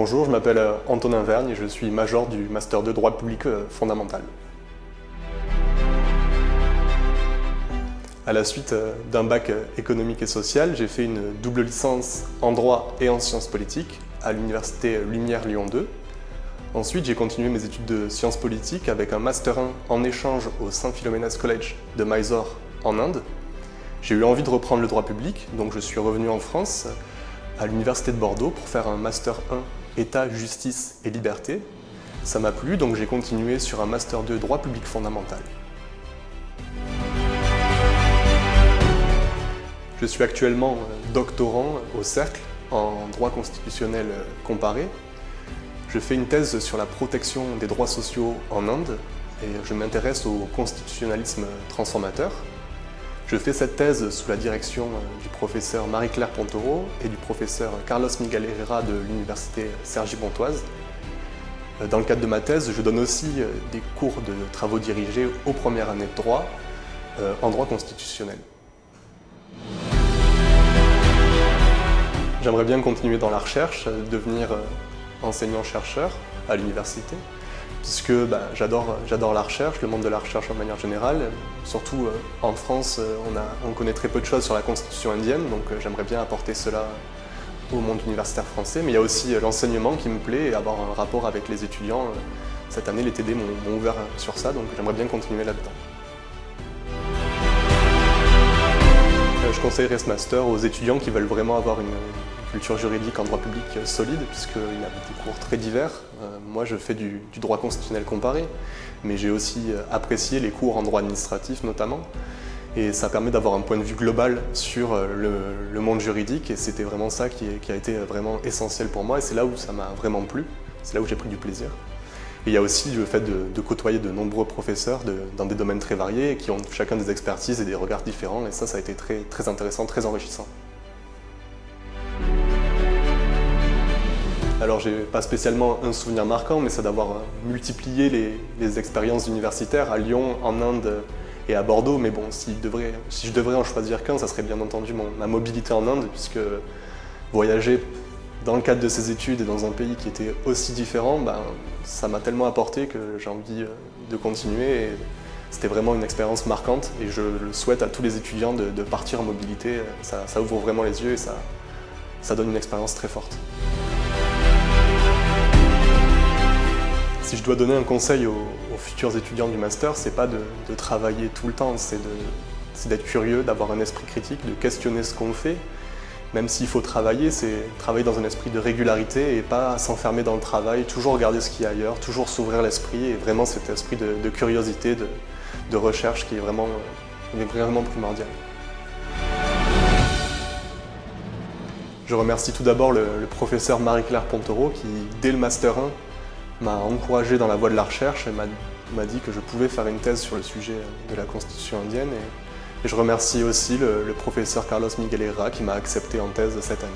Bonjour, je m'appelle Antonin Vergne et je suis major du Master 2 droit public fondamental. À la suite d'un bac économique et social, j'ai fait une double licence en droit et en sciences politiques à l'université Lumière Lyon 2. Ensuite, j'ai continué mes études de sciences politiques avec un Master 1 en échange au St Philomena's College de Mysore en Inde. J'ai eu envie de reprendre le droit public, donc je suis revenu en France à l'université de Bordeaux pour faire un Master 1 État, Justice et Liberté. Ça m'a plu, donc j'ai continué sur un Master 2 droit public fondamental. Je suis actuellement doctorant au Cercle en droit constitutionnel comparé. Je fais une thèse sur la protection des droits sociaux en Inde et je m'intéresse au constitutionnalisme transformateur. Je fais cette thèse sous la direction du professeur Marie-Claire Pontoro et du professeur Carlos Miguel Herrera de l'université Cergy-Pontoise. Dans le cadre de ma thèse, je donne aussi des cours de travaux dirigés aux premières années de droit en droit constitutionnel. J'aimerais bien continuer dans la recherche, devenir enseignant-chercheur à l'université, puisque j'adore la recherche, le monde de la recherche en manière générale. Surtout en France, on connaît très peu de choses sur la Constitution indienne, donc j'aimerais bien apporter cela au monde universitaire français. Mais il y a aussi l'enseignement qui me plaît et avoir un rapport avec les étudiants. Cette année, les TD m'ont ouvert sur ça, donc j'aimerais bien continuer là-dedans. Je conseillerais ce master aux étudiants qui veulent vraiment avoir une culture juridique en droit public solide, puisqu'il y a des cours très divers. Moi, je fais du droit constitutionnel comparé, mais j'ai aussi apprécié les cours en droit administratif notamment. Et ça permet d'avoir un point de vue global sur le monde juridique, et c'était vraiment ça qui a été vraiment essentiel pour moi, et c'est là où ça m'a vraiment plu, c'est là où j'ai pris du plaisir. Et il y a aussi le fait de côtoyer de nombreux professeurs dans des domaines très variés, qui ont chacun des expertises et des regards différents, et ça a été très intéressant, très enrichissant. Alors j'ai pas spécialement un souvenir marquant, mais c'est d'avoir multiplié les expériences universitaires à Lyon, en Inde et à Bordeaux. Mais bon, si je devrais en choisir qu'un, ça serait bien entendu ma mobilité en Inde, puisque voyager dans le cadre de ces études et dans un pays qui était aussi différent, ça m'a tellement apporté que j'ai envie de continuer. C'était vraiment une expérience marquante et je le souhaite à tous les étudiants de partir en mobilité. Ça ouvre vraiment les yeux et ça donne une expérience très forte. Si je dois donner un conseil aux futurs étudiants du master, c'est pas de travailler tout le temps, c'est d'être curieux, d'avoir un esprit critique, de questionner ce qu'on fait. Même s'il faut travailler, c'est travailler dans un esprit de régularité et pas s'enfermer dans le travail, toujours regarder ce qu'il y a ailleurs, toujours s'ouvrir l'esprit et vraiment cet esprit de curiosité, de recherche qui est vraiment primordial. Je remercie tout d'abord le professeur Marie-Claire Pontoro qui, dès le Master 1, m'a encouragé dans la voie de la recherche et m'a dit que je pouvais faire une thèse sur le sujet de la Constitution indienne. Et je remercie aussi le professeur Carlos Miguel Herrera qui m'a accepté en thèse cette année.